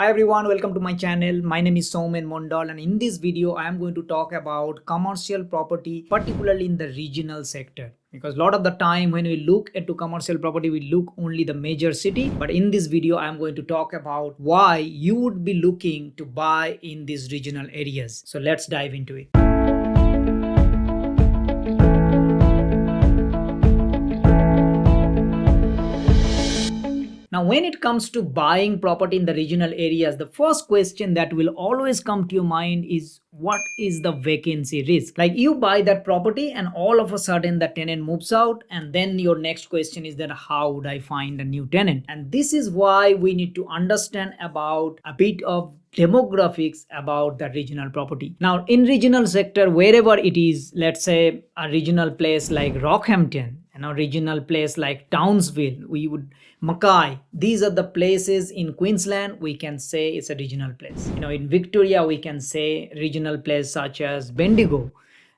Hi everyone, welcome to my channel. My name is Somen Mondal, and in this video I am going to talk about commercial property, particularly in the regional sector. Because a lot of the time when we look into commercial property, we look only the major city. But in this video, I am going to talk about why you would be looking to buy in these regional areas. So let's dive into it. Now, when it comes to buying property in the regional areas, the first question that will always come to your mind is what is the vacancy risk? Like you buy that property and all of a sudden the tenant moves out, and then your next question is that how would I find a new tenant? And this is why we need to understand about a bit of demographics about the regional property. Now, in regional sector, wherever it is, let's say a regional place like Rockhampton, regional place like Townsville, Mackay, these are the places in Queensland we can say it's a regional place. In Victoria we can say regional place such as Bendigo.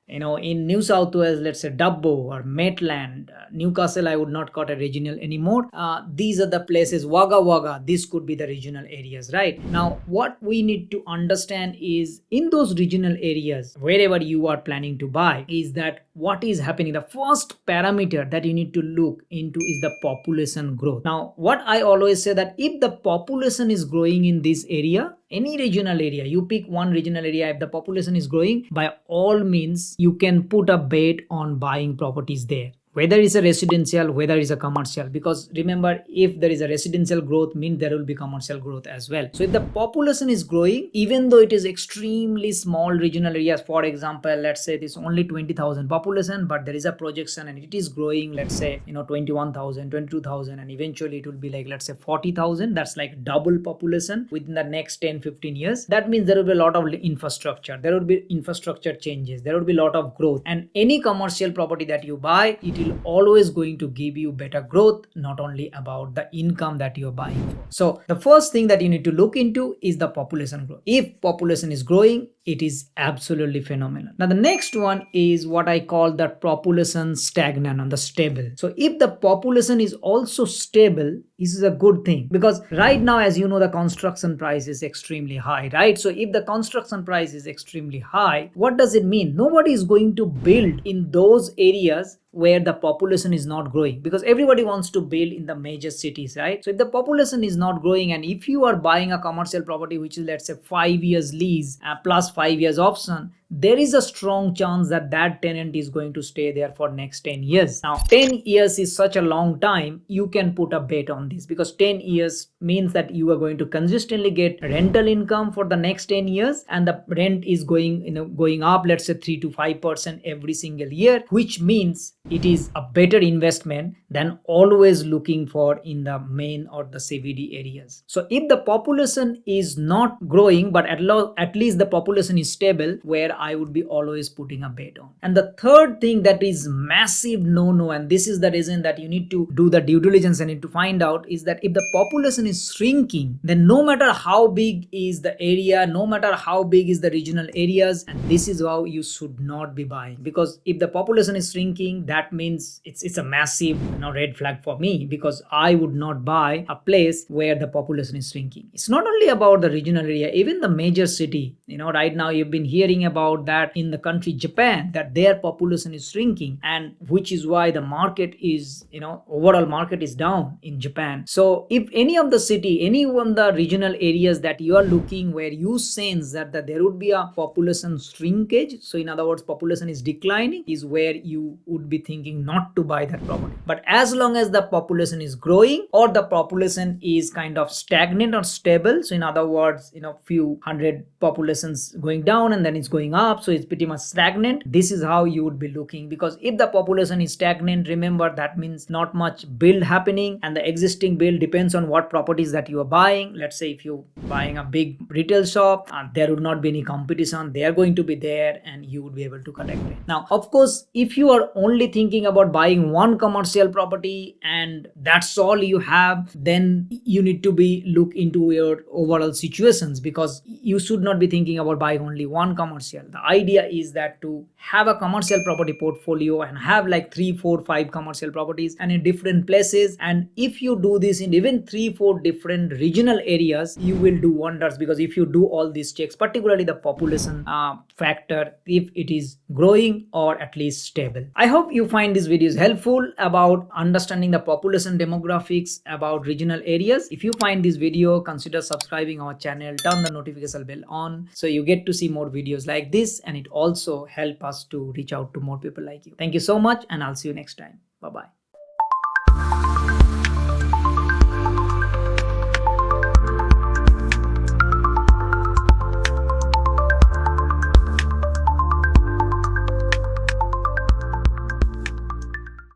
In New South Wales, let's say Dubbo or Maitland, Newcastle, I would not call it regional anymore. These are the places, Wagga Wagga, this could be the regional areas, right? Now, what we need to understand is in those regional areas, wherever you are planning to buy, is that what is happening. The first parameter that you need to look into is the population growth. Now, what I always say that if the population is growing in this area, any regional area, you pick one regional area, if the population is growing, by all means, you can put a bet on buying properties there. Whether it's a residential, whether it's a commercial, because remember, if there is a residential growth, means there will be commercial growth as well. So if the population is growing, even though it is extremely small regional areas, for example, let's say it is only 20,000 population, but there is a projection and it is growing, let's say, 21,000, 22,000, and eventually it will be like, let's say 40,000. That's like double population within the next 10, 15 years. That means there will be a lot of infrastructure. There will be infrastructure changes. There will be a lot of growth. And any commercial property that you buy, it will always going to give you better growth, not only about the income that you're buying for. So the first thing that you need to look into is the population growth. If population is growing, it is absolutely phenomenal. Now the next one is what I call the population stagnant and the stable. So if the population is also stable, this is a good thing, because right now, as you know, the construction price is extremely high, right? So if the construction price is extremely high, what does it mean? Nobody is going to build in those areas where the population is not growing, because everybody wants to build in the major cities, right? So if the population is not growing, and if you are buying a commercial property which is, let's say, 5 years lease plus 5 years option, there is a strong chance that that tenant is going to stay there for next 10 years. Now 10 years is such a long time, you can put a bet on this, because 10 years means that you are going to consistently get rental income for the next 10 years, and the rent is going up, let's say 3 to 5% every single year, which means it is a better investment than always looking for in the main or the CBD areas. So if the population is not growing, but at least the population is stable, where I would be always putting a bet on. And the third thing that is massive no, and this is the reason that you need to do the due diligence and need to find out, is that if the population is shrinking, then no matter how big is the area, no matter how big is the regional areas, and this is how you should not be buying. Because if the population is shrinking, that means it's a massive red flag for me, because I would not buy a place where the population is shrinking. It's not only about the regional area, even the major city. Right now you've been hearing about that in the country Japan, that their population is shrinking, and which is why the market is, overall market is down in Japan. So if any of the city, any one of the regional areas that you are looking where you sense that there would be a population shrinkage, so in other words population is declining, is where you would be thinking not to buy that property. But as long as the population is growing, or the population is kind of stagnant or stable, so in other words, few hundred populations going down and then it's going up, so it's pretty much stagnant, this is how you would be looking. Because if the population is stagnant, remember, that means not much build happening, and the existing build depends on what properties that you are buying. Let's say if you're buying a big retail shop, there would not be any competition, they are going to be there and you would be able to collect it. Now of course, if you are only thinking about buying one commercial property and that's all you have, then you need to look into your overall situations, because you should not be thinking about buying only one commercial. The idea is that to have a commercial property portfolio and have like 3, 4, 5 commercial properties and in different places. And if you do this in even 3, 4 different regional areas, you will do wonders, because if you do all these checks, particularly the population factor, if it is growing or at least stable. I hope you find these videos helpful about understanding the population demographics about regional areas. If you find this video, consider subscribing our channel, turn the notification bell on so you get to see more videos like this, and it also help us to reach out to more people like you. Thank you so much, and I'll see you next time. Bye bye.